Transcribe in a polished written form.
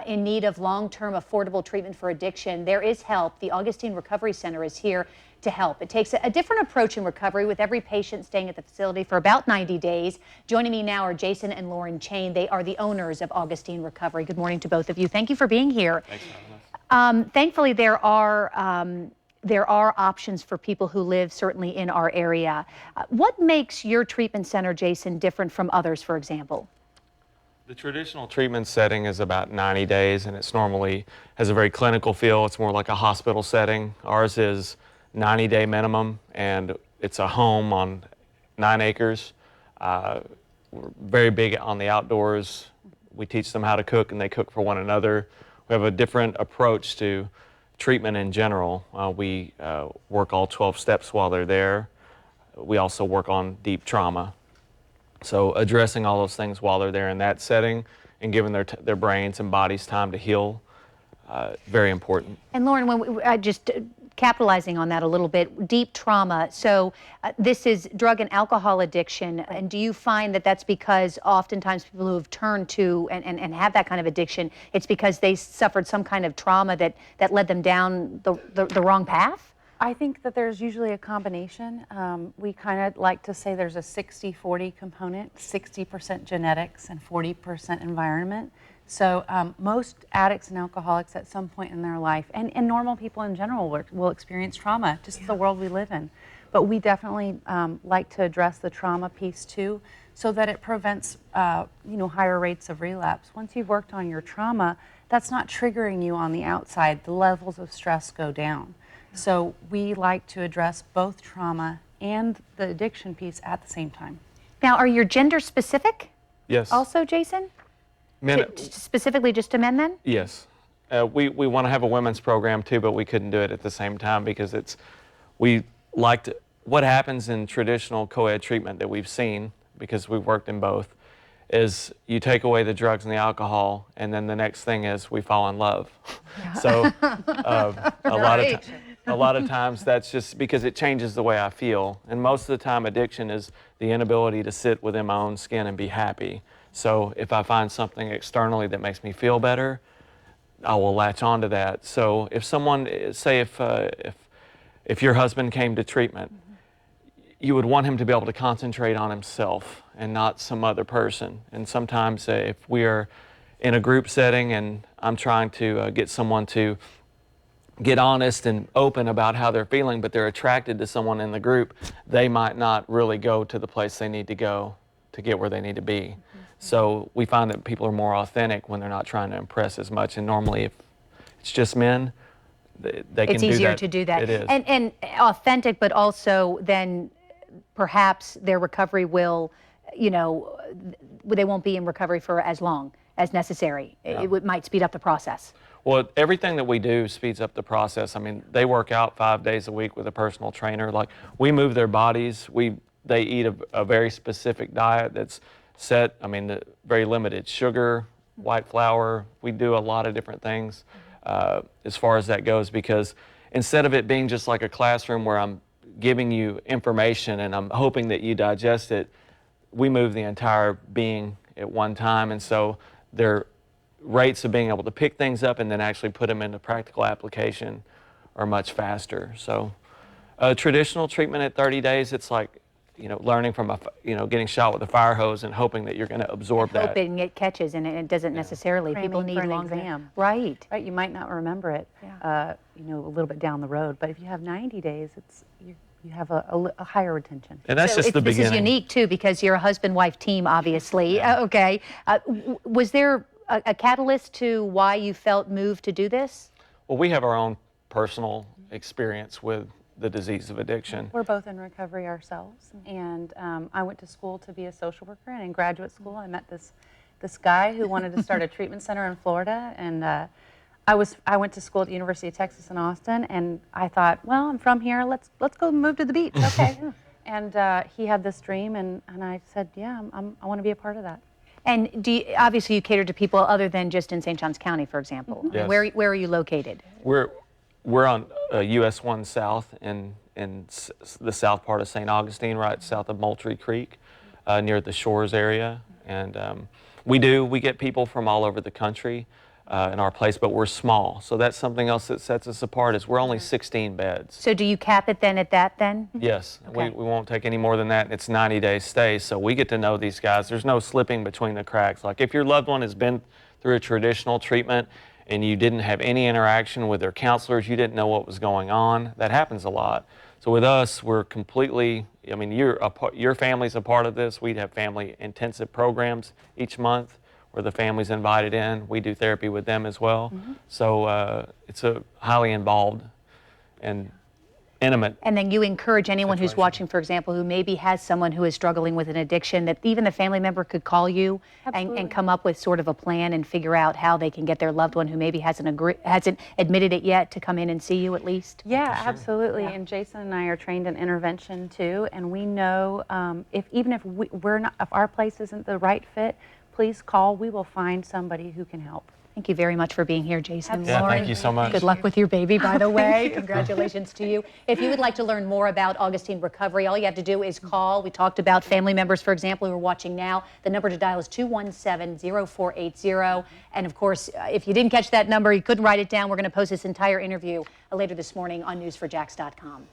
in need of long-term affordable treatment for addiction, there is help. The Augustine Recovery Center is here to help. It takes a different approach in recovery, with every patient staying at the facility for about 90 days. Joining me now are Jason and Lauren Chain. They are the owners of Augustine Recovery. Good morning to both of you. Thank you for being here. Thanks for having us. Thankfully, there are options for people who live certainly in our area. What makes your treatment center, Jason, different from others, for example? The traditional treatment setting is about 90 days, and it's normally has a very clinical feel. It's more like a hospital setting. Ours is 90-day minimum, and it's a home on 9 acres. We're very big on the outdoors. We teach them how to cook, and they cook for one another. We have a different approach to treatment in general. We work all 12 steps while they're there. We also work on deep trauma. So addressing all those things while they're there in that setting and giving their brains and bodies time to heal, very important. And Lauren, when just capitalizing on that a little bit, deep trauma. So this is drug and alcohol addiction. And do you find that that's because oftentimes people who have turned to and have that kind of addiction, it's because they suffered some kind of trauma that led them down the wrong path? I think that there's usually a combination. We kind of like to say there's a 60-40 component, 60% genetics and 40% environment. So most addicts and alcoholics at some point in their life, and normal people in general, will experience trauma, just the world we live in. But we definitely like to address the trauma piece too, so that it prevents higher rates of relapse. Once you've worked on your trauma, that's not triggering you on the outside. The levels of stress go down. So we like to address both trauma and the addiction piece at the same time. Now, are your gender specific? Yes. Also, Jason? Men, specifically just to men then? yes. We want to have a women's program too, but we couldn't do it at the same time because what happens in traditional co-ed treatment that we've seen, because we've worked in both, is you take away the drugs and the alcohol, and then the next thing is we fall in love. Yeah. So a lot of times that's just because it changes the way I feel. And most of the time addiction is the inability to sit within my own skin and be happy. So if I find something externally that makes me feel better, I will latch on to that. So if someone, say if your husband came to treatment, you would want him to be able to concentrate on himself and not some other person. And sometimes if we are in a group setting and I'm trying to get someone to get honest and open about how they're feeling, but they're attracted to someone in the group, they might not really go to the place they need to go to get where they need to be. So we find that people are more authentic when they're not trying to impress as much. And normally if it's just men, they can do that. It's easier to do that. It is. And authentic, it then perhaps their recovery will, they won't be in recovery for as long as necessary. Yeah. It might speed up the process. Well, everything that we do speeds up the process. I mean, they work out 5 days a week with a personal trainer. Like, we move their bodies. They eat a very specific diet that's set, very limited sugar, white flour. We do a lot of different things as far as that goes, because instead of it being just like a classroom where I'm giving you information and I'm hoping that you digest it, we move the entire being at one time. And so their rates of being able to pick things up and then actually put them into practical application are much faster. So traditional treatment at 30 days, it's like, learning from getting shot with a fire hose and hoping that you're going to absorb that. Hoping it catches, and it doesn't necessarily. Cramming people need for an longer. exam. Right. Right. You might not remember it, a little bit down the road, but if you have 90 days, you have a higher retention. And that's just the beginning. This is unique too, because you're a husband-wife team, obviously. Yeah. Okay. Was there a catalyst to why you felt moved to do this? Well, we have our own personal experience with the disease of addiction. We're both in recovery ourselves, and I went to school to be a social worker, and in graduate school I met this guy who wanted to start a treatment center in Florida, and I went to school at the University of Texas in Austin, and I thought, well, I'm from here, let's go move to the beach. Okay. And he had this dream, and I said, yeah, I want to be a part of that. And obviously you cater to people other than just in St. Johns County, for example. Yes. Where are you located? We're on US 1 South in the south part of St. Augustine, right south of Moultrie Creek, near the Shores area. And we get people from all over the country. in our place, but we're small. So that's something else that sets us apart is we're only 16 beds. So do you cap it then at that then? Yes, Okay. we won't take any more than that. It's 90-day stay, so we get to know these guys. There's no slipping between the cracks. Like if your loved one has been through a traditional treatment and you didn't have any interaction with their counselors, you didn't know what was going on, that happens a lot. So with us, we're completely, I mean, your family's a part of this. We'd have family intensive programs each month where the family's invited in. We do therapy with them as well. So it's a highly involved and intimate. And then you encourage anyone who's Situation. watching, for example, who maybe has someone who is struggling with an addiction, that even the family member could call you and come up with sort of a plan and figure out how they can get their loved one who maybe hasn't admitted it yet to come in and see you at least? Yeah, absolutely. And Jason and I are trained in intervention too, and we know if our place isn't the right fit, please call. We will find somebody who can help. Thank you very much for being here, Jason. Yeah, Lauren, thank you so much. good luck with your baby, by the way. Congratulations to you. If you would like to learn more about Augustine Recovery, all you have to do is call. We talked about family members, for example, who are watching now. The number to dial is 217-0480. And of course, if you didn't catch that number, you couldn't write it down. We're going to post this entire interview later this morning on news4jax.com.